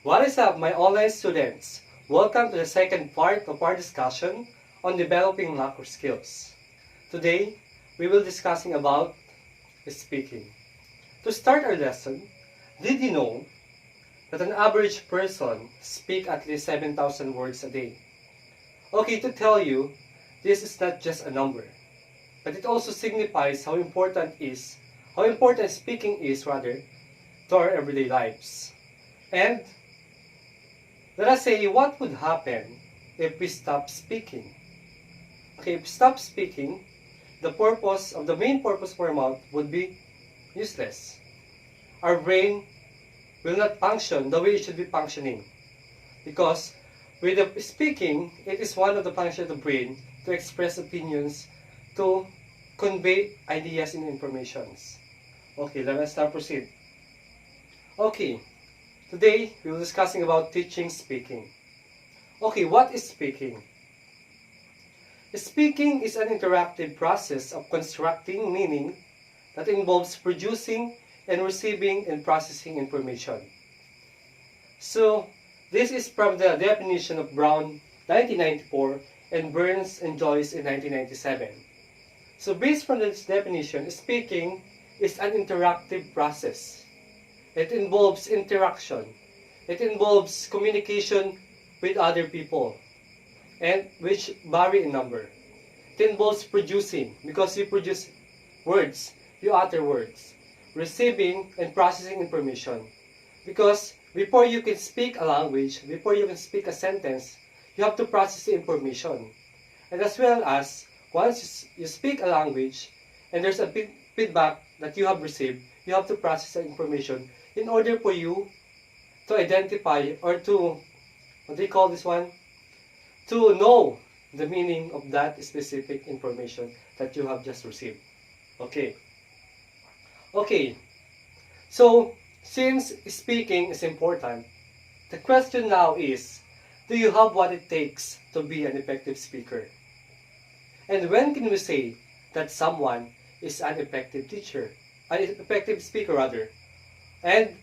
What is up, my online students? Welcome to the second part of our discussion on developing macro skills. Today, we will be discussing about speaking. To start our lesson, did you know that an average person speaks at least 7,000 words a day? Okay, to tell you, this is not just a number, but it also signifies how important speaking is to our everyday lives. And let us say, what would happen if we stop speaking? Okay, if we stop speaking, the main purpose of our mouth would be useless. Our brain will not function the way it should be functioning. Because with the speaking, it is one of the functions of the brain to express opinions, to convey ideas and informations. Okay, let us now proceed. Okay, today we will be discussing about teaching speaking. Okay, what is speaking? Speaking is an interactive process of constructing meaning that involves producing and receiving and processing information. So, this is from the definition of Brown 1994 and Burns and Joyce in 1997. So, based from this definition, speaking is an interactive process. It involves interaction. It involves communication with other people, and which vary in number. It involves producing, because you produce words, you utter words. Receiving and processing information, because before you can speak a language, before you can speak a sentence, you have to process the information. And as well as, once you speak a language, and there's a feedback that you have received, you have to process the information in order for you to identify or to, what do you call this one? To know the meaning of that specific information that you have just received. Okay. Okay. So, since speaking is important, the question now is, do you have what it takes to be an effective speaker? And when can we say that someone is an effective speaker rather? And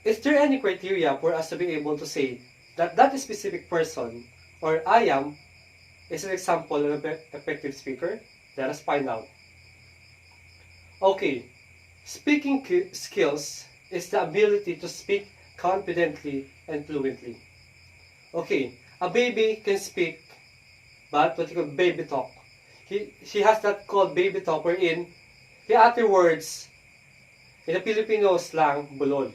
is there any criteria for us to be able to say that that specific person, or I am, is an example of an effective speaker? Let us find out. Okay, speaking skills is the ability to speak confidently and fluently. Okay, a baby can speak, but what you call baby talk. She has that called baby talk wherein he utter words in the Filipino slang, bulol.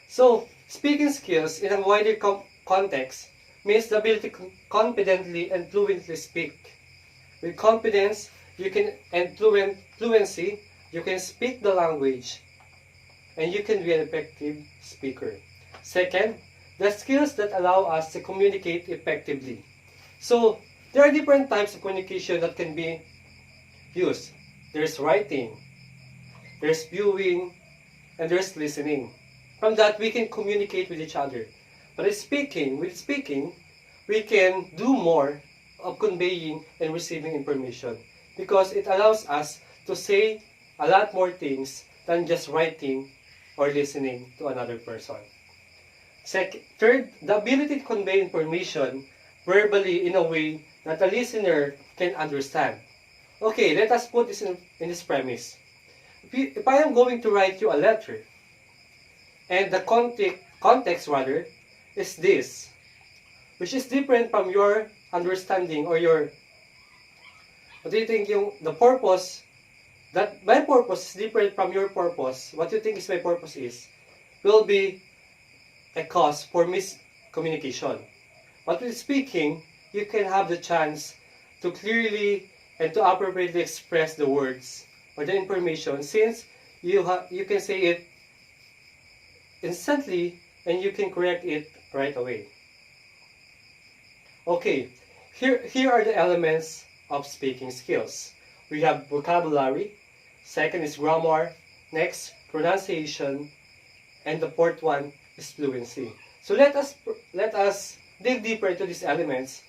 So, speaking skills in a wider context means the ability to confidently and fluently speak. With confidence, and fluency, you can speak the language and you can be an effective speaker. Second, the skills that allow us to communicate effectively. So, there are different types of communication that can be used. There's writing, there's viewing, and there's listening. From that, we can communicate with each other. But with speaking, we can do more of conveying and receiving information, because it allows us to say a lot more things than just writing or listening to another person. Third, the ability to convey information verbally in a way that the listener can understand. Okay, let us put this in this premise. If I am going to write you a letter, and the context is this, which is different from your understanding or your, what do you think the purpose, that my purpose is different from your purpose, what you think is my purpose will be a cause for miscommunication. But with speaking, you can have the chance to clearly and to appropriately express the words or the information, since you can say it instantly and you can correct it right away. Okay, here are the elements of speaking skills. We have vocabulary, second is grammar, next pronunciation, and the fourth one is fluency. So let us dig deeper into these elements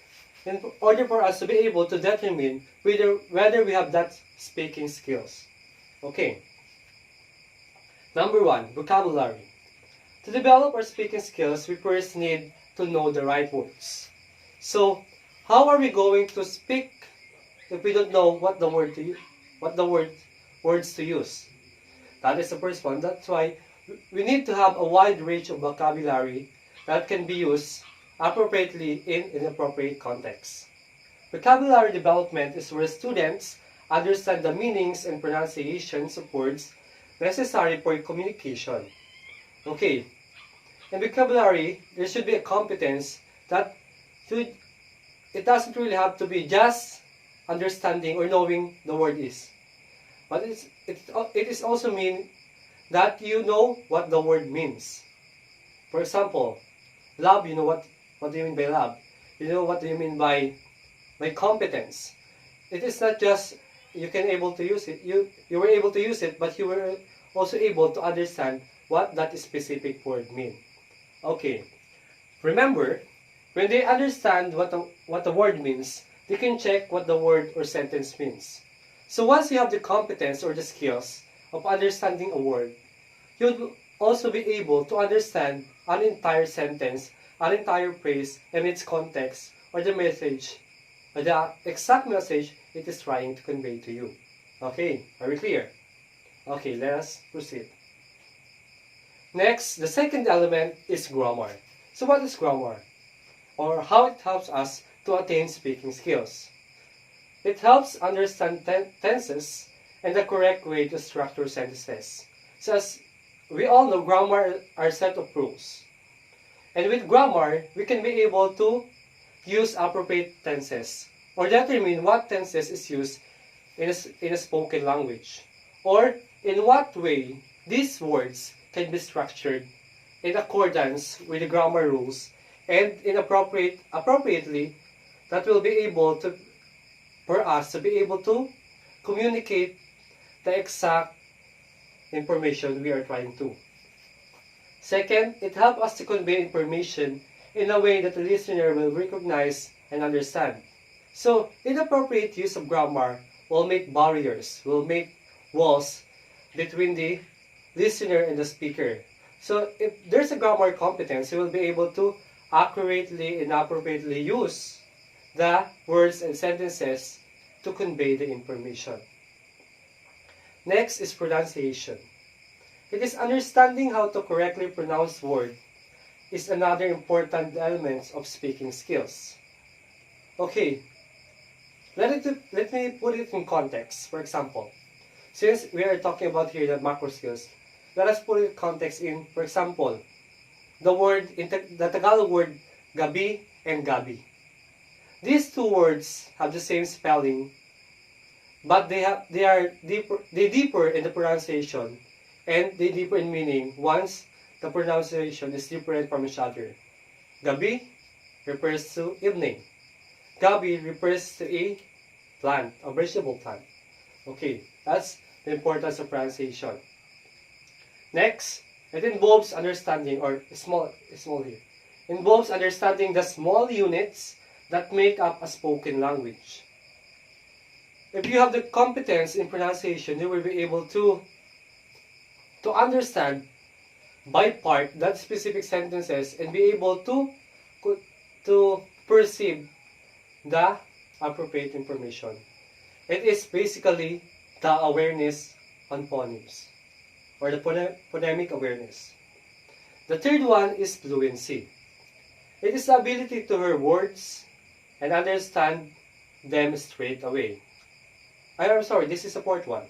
in order for us to be able to determine whether we have that speaking skills. Okay. Number one, vocabulary. To develop our speaking skills, we first need to know the right words. So, how are we going to speak if we don't know what the words to use? That is the first one. That's why we need to have a wide range of vocabulary that can be used appropriately in inappropriate contexts. Vocabulary development is where students understand the meanings and pronunciations of words necessary for communication. Okay, in vocabulary, there should be a competence that should, it doesn't really have to be just understanding or knowing the word is. But it is also mean that you know what the word means. For example, love, you know what do you mean by love? You know what do you mean by competence. It is not just you can able to use it, you were able to use it, but you were also able to understand what that specific word means. Okay, remember, when they understand what the word means, they can check what the word or sentence means. So once you have the competence or the skills of understanding a word, you'll also be able to understand an entire sentence, an entire phrase, and its context, or the message, or the exact message it is trying to convey to you. Okay, are we clear? Okay, let us proceed. Next, the second element is grammar. So what is grammar? Or how it helps us to attain speaking skills? It helps understand tenses and the correct way to structure sentences. So as we all know, grammar are a set of rules. And with grammar, we can be able to use appropriate tenses or determine what tenses is used in a spoken language, or in what way these words can be structured in accordance with the grammar rules and appropriately that will be able to for us to be able to communicate the exact information we are trying to. Second, it helps us to convey information in a way that the listener will recognize and understand. So, inappropriate use of grammar will make barriers, will make walls between the listener and the speaker. So, if there's a grammar competence, you will be able to accurately and appropriately use the words and sentences to convey the information. Next is pronunciation. It is understanding how to correctly pronounce words is another important element of speaking skills. Okay, let me put it in context. For example, since we are talking about here the macro skills, let us put it in context in, for example, the Tagalog word gabi and gabi. These two words have the same spelling, but they differ in the pronunciation, and they differ in meaning once the pronunciation is different from each other. Gabi refers to evening. Gabi refers to a plant, a vegetable plant. Okay, that's the importance of pronunciation. Next, it involves understanding, or small here, involves understanding the small units that make up a spoken language. If you have the competence in pronunciation, you will be able to understand by part that specific sentences and be able to perceive the appropriate information. It is basically the awareness on phonemes, or the phonemic awareness. The third one is fluency. It is the ability to hear words and understand them straight away. I'm sorry, this is the fourth one.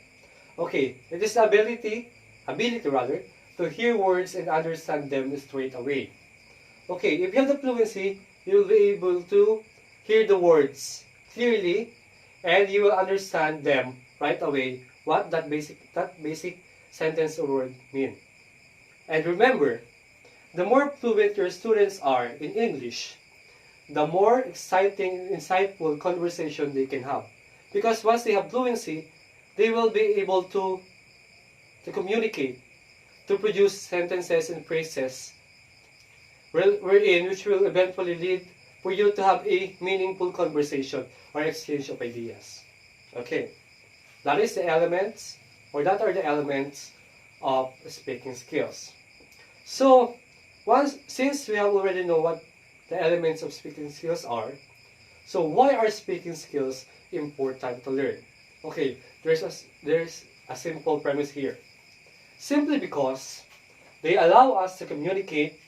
Okay, it is the ability to hear words and understand them straight away. Okay, if you have the fluency, you will be able to hear the words clearly and you will understand them right away what that basic sentence or word mean. And remember, the more fluent your students are in English, the more exciting and insightful conversation they can have. Because once they have fluency, they will be able to communicate, to produce sentences and phrases which will eventually lead for you to have a meaningful conversation or exchange of ideas. Okay, that are the elements of speaking skills. So, Since we have already know what the elements of speaking skills are, so why are speaking skills important to learn? Okay, there's a simple premise here. Simply because they allow us to communicate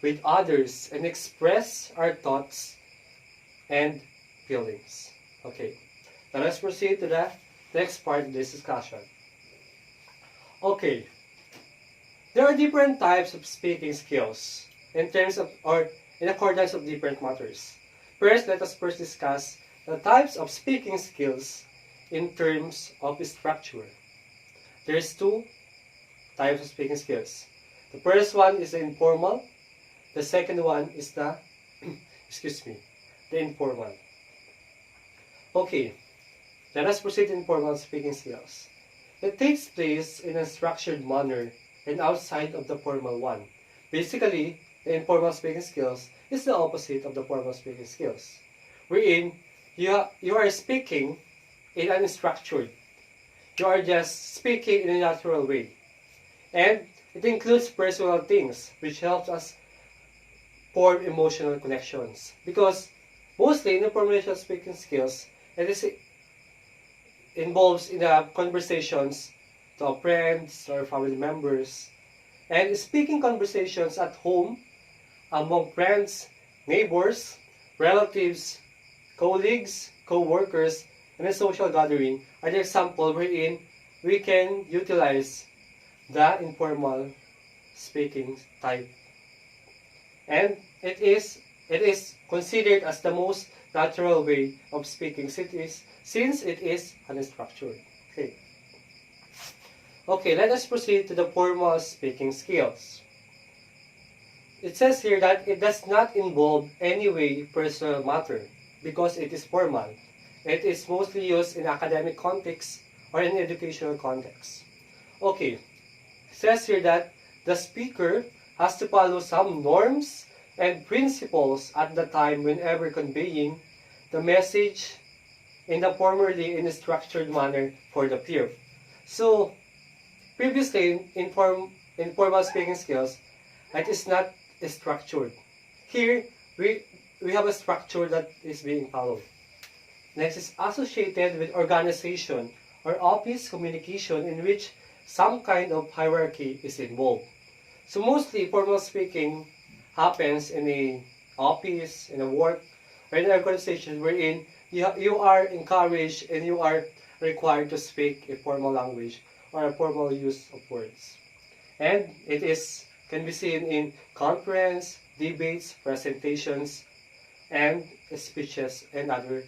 with others and express our thoughts and feelings. Okay, now let's proceed to the next part of this discussion. Okay, there are different types of speaking skills in terms of or in accordance of different matters. First, let us first discuss the types of speaking skills in terms of structure. There's two types of speaking skills. The first one is the informal. The second one is the the informal. Okay, let us proceed to informal speaking skills. It takes place in a structured manner and outside of the formal one. Basically, the informal speaking skills is the opposite of the formal speaking skills, wherein you are speaking in unstructured. You are just speaking in a natural way. And it includes personal things, which helps us form emotional connections. Because mostly in informational speaking skills, it involves in the conversations to our friends or family members. And speaking conversations at home, among friends, neighbors, relatives, colleagues, co-workers, and a social gathering are the example wherein we can utilize the informal speaking type. And it is considered as the most natural way of speaking since it is unstructured. Okay. Okay, let us proceed to the formal speaking skills. It says here that it does not involve any way personal matter because it is formal. It is mostly used in academic context or in educational context. Okay, it says here that the speaker has to follow some norms and principles at the time whenever conveying the message in a formally in a structured manner for the peer. So, previously in formal speaking skills, it is not structured. Here, we have a structure that is being followed. Next is associated with organization or office communication in which some kind of hierarchy is involved. So mostly formal speaking happens in a office, in a work, or in an organization wherein you are encouraged and you are required to speak a formal language or a formal use of words. And can be seen in conference, debates, presentations, and speeches and other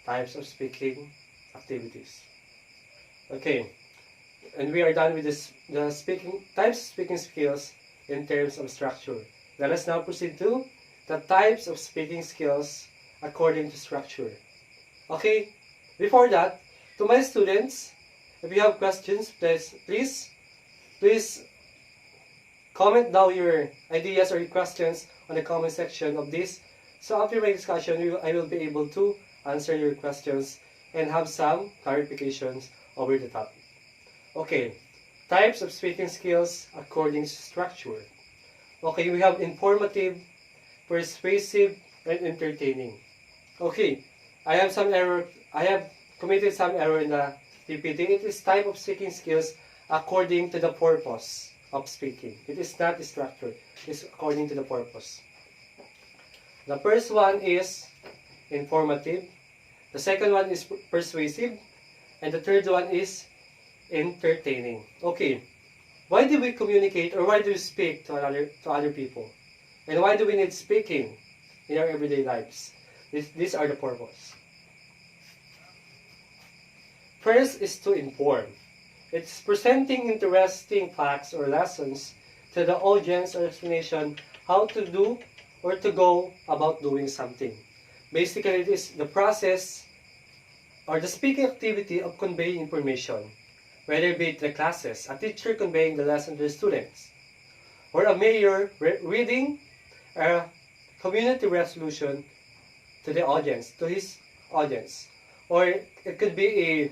types of speaking activities. Okay, and we are done with the types of speaking skills in terms of structure. Let us now proceed to the types of speaking skills according to structure. Okay, before that, to my students, if you have questions, please comment down your ideas or your questions on the comment section of this. So after my discussion, I will be able to answer your questions and have some clarifications over the topic. Okay, types of speaking skills according to structure. Okay, we have informative, persuasive, and entertaining. Okay, I have committed some error in the PPT. It is type of speaking skills according to the purpose of speaking. It is not structured. It is according to the purpose. The first one is informative. The second one is persuasive. And the third one is entertaining. Okay, why do we communicate or why do we speak to other people? And why do we need speaking in our everyday lives? These are the purpose. First is to inform. It's presenting interesting facts or lessons to the audience or explanation how to do or to go about doing something. Basically, it is the process or the speaking activity of conveying information, whether it be to the classes, a teacher conveying the lesson to the students, or a mayor reading a community resolution to the audience, to his audience. Or it could be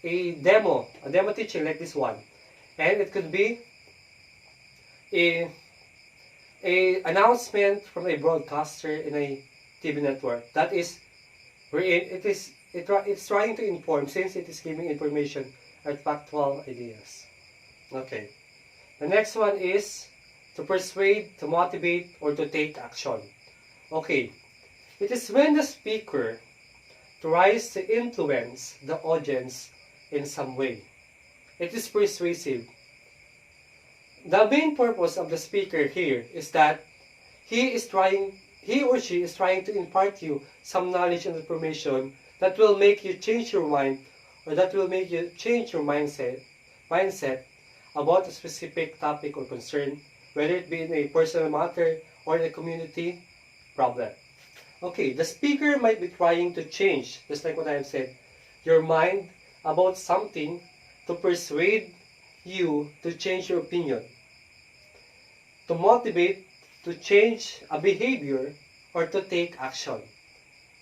a demo teaching like this one. And it could be a a announcement from a broadcaster in a TV network. That is, wherein it's trying to inform, since it is giving information or factual ideas. Okay. The next one is to persuade, to motivate, or to take action. Okay. It is when the speaker tries to influence the audience in some way. It is persuasive. The main purpose of the speaker here is that he or she is trying to impart you some knowledge and information that will make you change your mind, or that will make you change your mindset about a specific topic or concern, whether it be in a personal matter or in a community problem. Okay, the speaker might be trying to change, just like what I have said, your mind about something to persuade you to change your opinion, to motivate, to change a behavior, or to take action.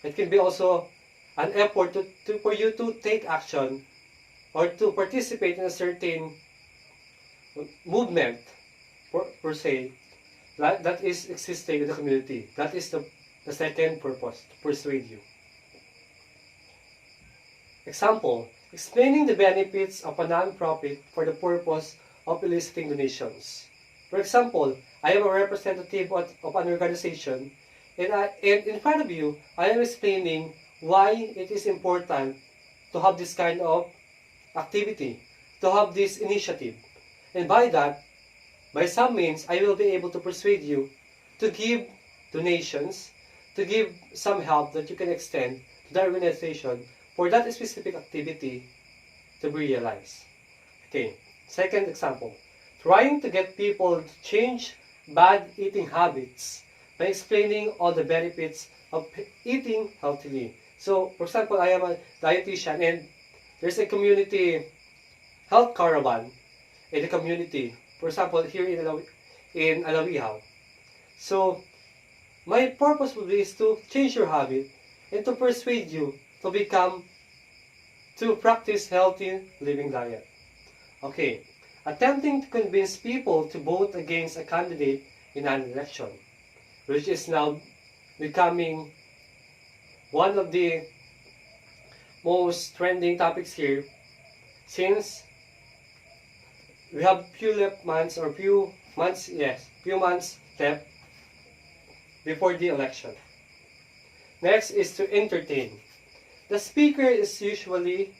It can be also an effort for you to take action or to participate in a certain movement, per se, that is existing in the community. That is the second purpose, to persuade you. Example, explaining the benefits of a non-profit for the purpose of eliciting donations. For example, I am a representative of an organization, and in front of you, I am explaining why it is important to have this kind of activity, to have this initiative. And by that, by some means, I will be able to persuade you to give donations, to give some help that you can extend to the organization for that specific activity to be realized. Okay, second example. Trying to get people to change bad eating habits by explaining all the benefits of eating healthily. So, for example, I am a dietitian and there's a community health caravan in the community. For example, here in Alawihaw. So, my purpose would be is to change your habit and to persuade you to practice healthy living diet. Okay, attempting to convince people to vote against a candidate in an election, which is now becoming one of the most trending topics here, since we have few months left before the election. Next is to entertain. The speaker is usually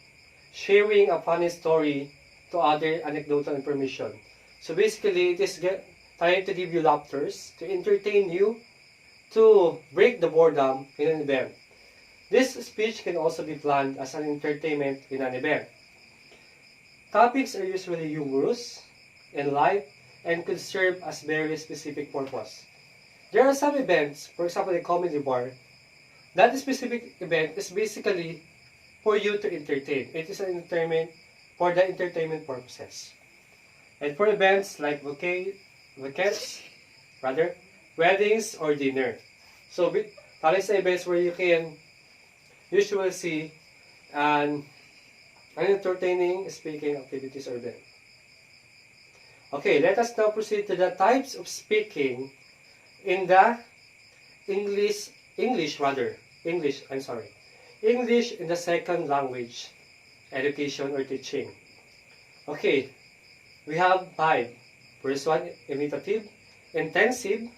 sharing a funny story to other anecdotal information. So basically, it is trying to give you laughters, to entertain you, to break the boredom in an event. This speech can also be planned as an entertainment in an event. Topics are usually humorous and light and could serve as very specific purpose. There are some events, for example, a comedy bar. That specific event is basically for you to entertain. It is an entertainment for the entertainment purposes. And for events like weddings or dinner. So, para sa events where you can usually see an entertaining speaking activities or event. Okay, let us now proceed to the types of speaking in the English in the second language, education or teaching. Okay, we have 5. First one, imitative, intensive,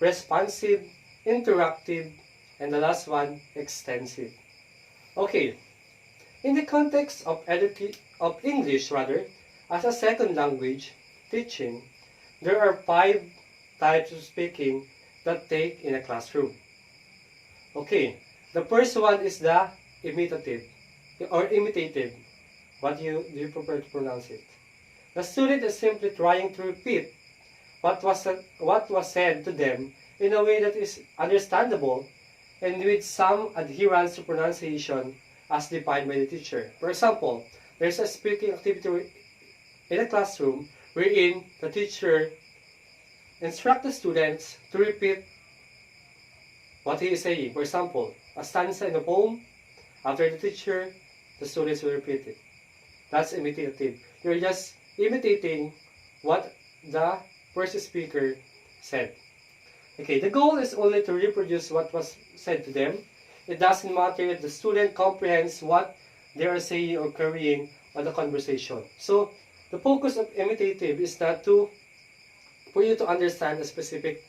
responsive, interactive, and the last one, extensive. Okay, in the context of English as a second language teaching, there are 5 types of speaking that take in a classroom. Okay, the first one is the imitative or imitative. What do you prefer to pronounce it? The student is simply trying to repeat what was said to them in a way that is understandable and with some adherence to pronunciation as defined by the teacher. For example, there's a speaking activity in a classroom wherein the teacher instructs the students to repeat what he is saying. For example, a stanza in a poem, after the teacher, the students will repeat it. That's imitative. You're just imitating what the first speaker said. Okay, the goal is only to reproduce what was said to them. It doesn't matter if the student comprehends what they are saying or carrying on the conversation. So, the focus of imitative is not for you to understand a specific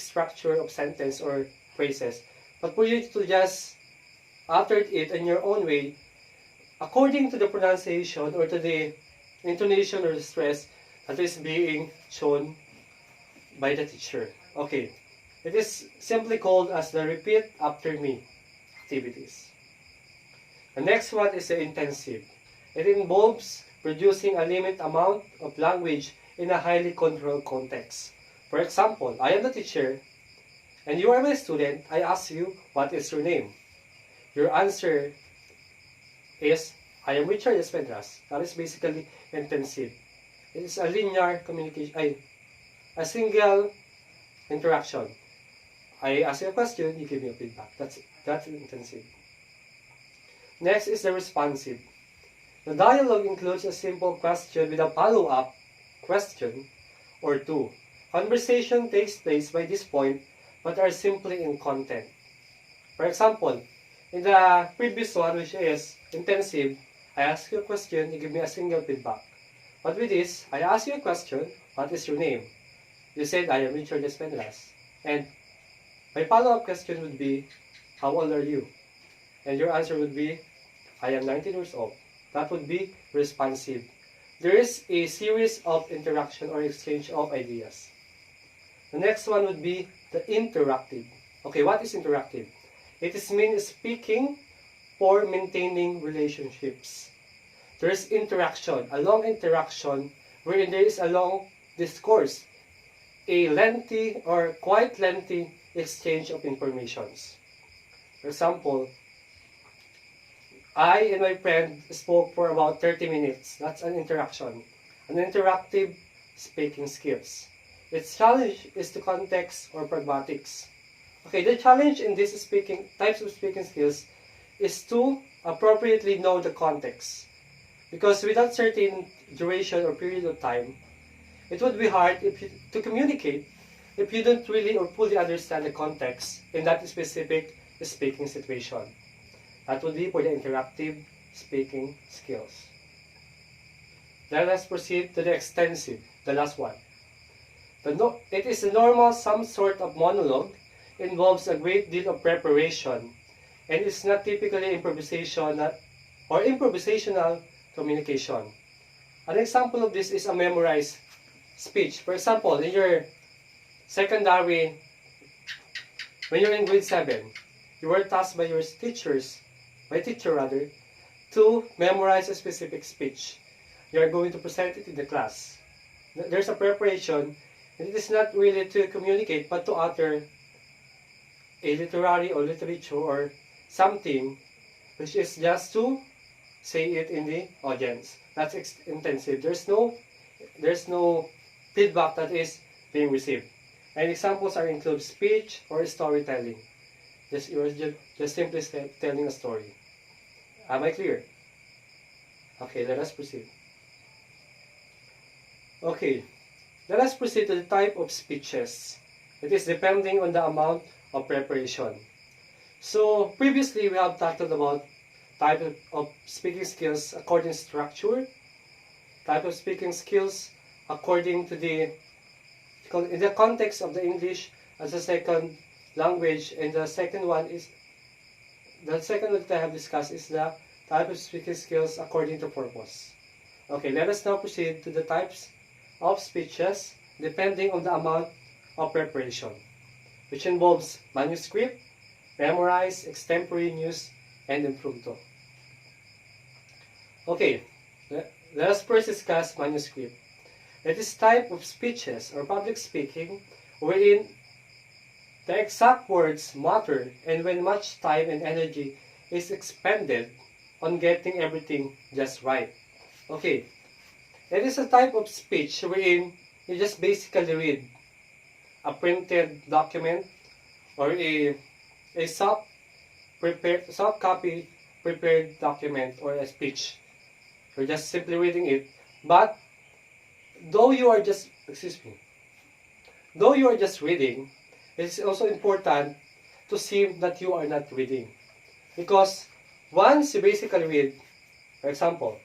structure of sentence or phrases, but for you to just utter it in your own way, according to the pronunciation or to the intonation or the stress that is being shown by the teacher. Okay, it is simply called as the repeat after me activities. The next one is the intensive. It involves producing a limited amount of language in a highly controlled context. For example, I am the teacher and you are my student. I ask you, what is your name? Your answer is, I am Richard Esmendras. That is basically intensive. It is a linear communication, a single interaction. I ask you a question, you give me a feedback. That's intensive. Next is the responsive. The dialogue includes a simple question with a follow-up question or two. Conversation takes place by this point, but are simply in content. For example, in the previous one, which is intensive, I ask you a question, you give me a single feedback. But with this, I ask you a question, what is your name? You said, I am Richard Esmendras. And my follow-up question would be, how old are you? And your answer would be, I am 19 years old. That would be responsive. There is a series of interaction or exchange of ideas. The next one would be the interactive. Okay, what is interactive? It is mean speaking for maintaining relationships. There is interaction, a long interaction wherein there is a long discourse, a lengthy or quite lengthy exchange of informations. For example, I and my friend spoke for about 30 minutes. That's an interaction. An interactive speaking skills. Its challenge is the context or pragmatics. Okay, the challenge in these types of speaking skills is to appropriately know the context. Because without certain duration or period of time, it would be hard to communicate if you don't really or fully understand the context in that specific speaking situation. That would be for the interactive speaking skills. Then let's proceed to the extensive, the last one. It is a normal, some sort of monologue, involves a great deal of preparation, and is not typically improvisational communication. An example of this is a memorized speech. For example, in your secondary, when you're in grade 7, you were tasked by your teacher to memorize a specific speech. You are going to present it in the class. There's a preparation, and it is not really to communicate, but to utter a literary or literature or something, which is just to say it in the audience. That's intensive. There's no feedback that is being received. And examples are include speech or storytelling. You're just simply telling a story. Am I clear? Okay, let us proceed. Okay, let us proceed to the type of speeches. It is depending on the amount of preparation. So previously we have talked about type of speaking skills according to structure, type of speaking skills according to in the context of the English as a second language, and the second one that I have discussed is the type of speaking skills according to purpose. Okay, let us now proceed to the types of speeches depending on the amount of preparation, which involves manuscript, memorize, extemporaneous, and impromptu. Okay, let us first discuss manuscript. It is type of speeches or public speaking wherein the exact words matter and when much time and energy is expended on getting everything just right. Okay, it is a type of speech wherein you just basically read a printed document or a soft copy prepared document or a speech. You're just simply reading it, but though you are just though you are just reading, it's also important to see that you are not reading. Because once you basically read, for example,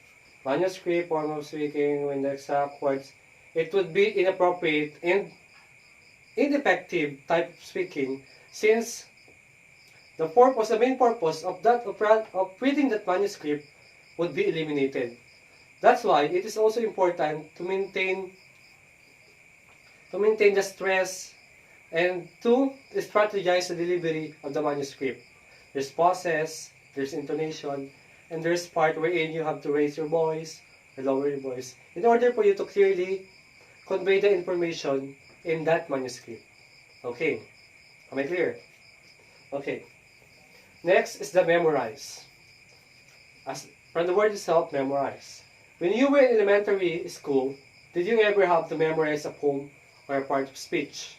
manuscript, form of speaking, when the exact words, it would be inappropriate and ineffective type of speaking, since the main purpose of reading that manuscript would be eliminated. That's why it is also important to maintain the stress and to strategize the delivery of the manuscript. There's pauses, there's intonation, and there's part wherein you have to raise your voice or lower your voice in order for you to clearly convey the information in that manuscript. Okay, am I clear? Okay. Next is the memorize. As from the word itself, memorize. When you were in elementary school, did you ever have to memorize a poem or a part of speech?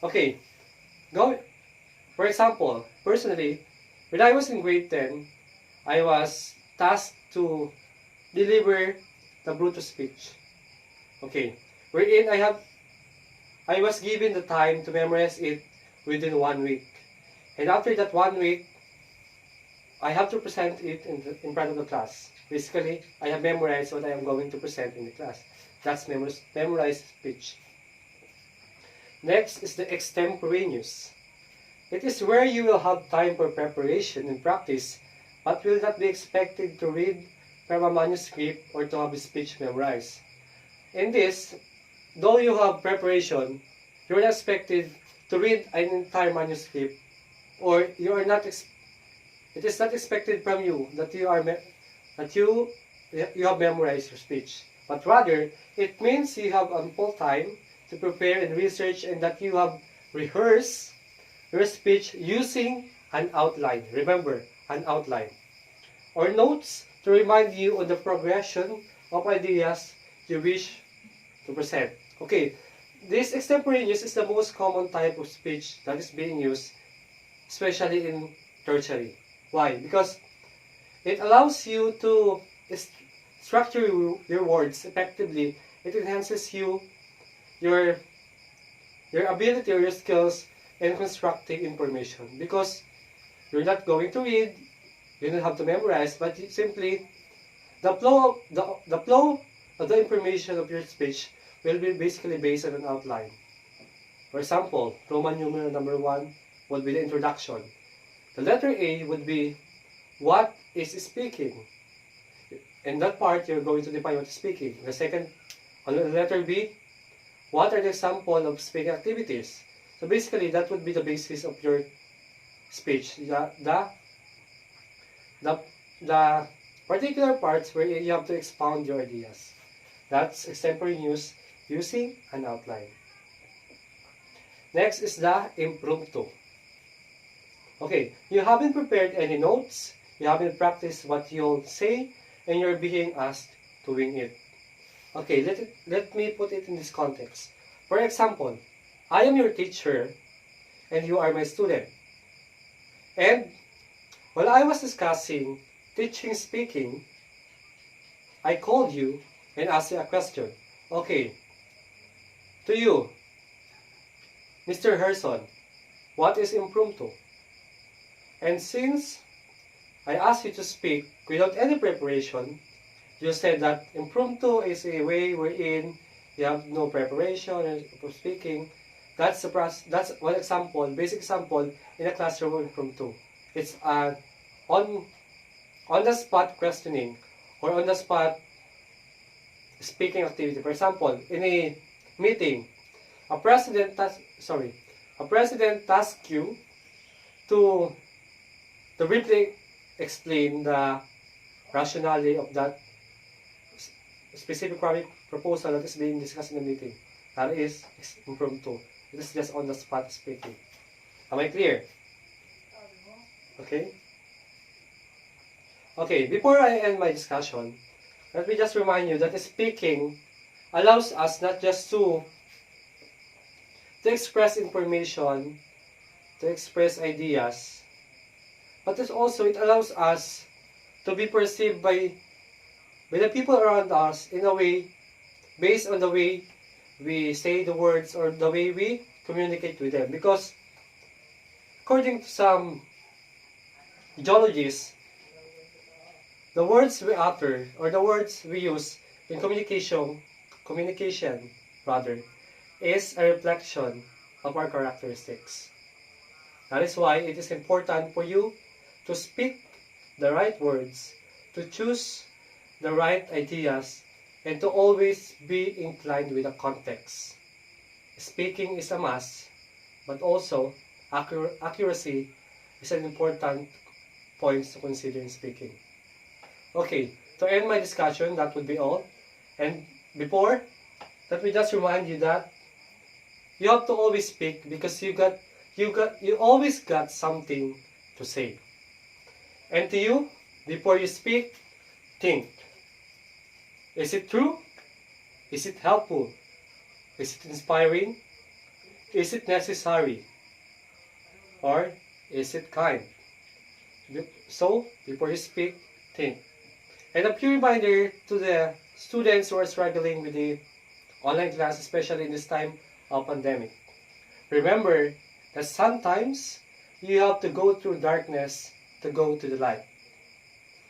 Okay, go. For example, personally, when I was in grade 10, I was tasked to deliver the Brutus speech. Okay, wherein I was given the time to memorize it within 1 week. And after that 1 week, I have to present it in front of the class. Basically, I have memorized what I am going to present in the class. That's memorized speech. Next is the extemporaneous. It is where you will have time for preparation and practice, but will not be expected to read from a manuscript or to have a speech memorized. In this, though you have preparation, you are not expected to read an entire manuscript, or you are not. It is not expected from you that you have memorized your speech, but rather it means you have ample time to prepare and research, and that you have rehearsed your speech using an outline. Remember, an outline or notes to remind you on the progression of ideas you wish to present. Okay, this extemporaneous is the most common type of speech that is being used, especially in tertiary. Why? Because it allows you to structure your words effectively. It enhances your ability or your skills in constructing information. Because you're not going to read, you don't have to memorize, but simply the flow of the information of your speech will be basically based on an outline. For example, Roman numeral number 1 would be the introduction. The letter A would be what is speaking. In that part, you're going to define what is speaking. The second, on the letter B, what are the examples of speaking activities? So basically, that would be the basis of your speech. The particular parts where you have to expound your ideas. That's extemporaneous using an outline. Next is the impromptu. Okay, you haven't prepared any notes, you haven't practiced what you'll say, and you're being asked to wing it. Okay, let me put it in this context. For example, I am your teacher, and you are my student. And while I was discussing teaching speaking, I called you and asked you a question. Okay, to you, Mr. Herson, what is impromptu? And since I asked you to speak without any preparation, you said that impromptu is a way wherein you have no preparation for speaking. That's one example, basic example in a classroom of impromptu. It's an on-the-spot questioning or on-the-spot speaking activity. For example, in a meeting, a president tasks you to briefly explain the rationale of that specific proposal that is being discussed in the meeting. That is impromptu. It is just on the spot speaking. Am I clear? Okay? Okay, before I end my discussion, let me just remind you that speaking allows us not just to express information, to express ideas, but it allows us to be perceived by the people around us in a way, based on the way we say the words or the way we communicate with them. Because according to some geologists, the words we utter or the words we use in communication rather, is a reflection of our characteristics. That is why it is important for you to speak the right words, to choose the right ideas, and to always be inclined with the context. Speaking is a must, but also accuracy is an important point to consider in speaking. Okay, to end my discussion, that would be all. And before, let me just remind you that you have to always speak because you always got something to say. And to you, before you speak, think. Is it true? Is it helpful? Is it inspiring? Is it necessary? Or is it kind? So, before you speak, think. And a few reminder to the students who are struggling with the online class, especially in this time of pandemic. Remember that sometimes you have to go through darkness to go to the light.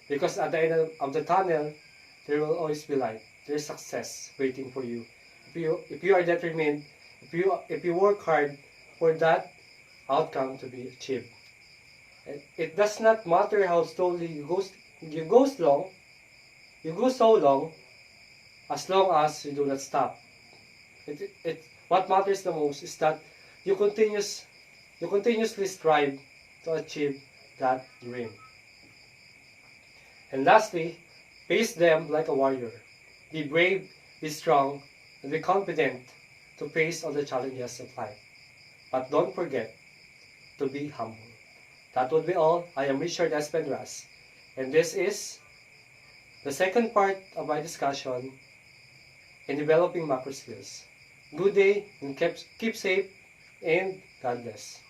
Because at the end of the tunnel, there will always be light. There's success waiting for you. If you are determined, if you work hard for that outcome to be achieved. It does not matter how slowly you go so long, as long as you do not stop. What matters the most is that you continuously strive to achieve that dream. And lastly, face them like a warrior. Be brave, be strong, and be confident to face all the challenges of life. But don't forget to be humble. That would be all. I am Richard Espendras, and this is the second part of my discussion in developing macro skills. Good day and keep safe, and God bless.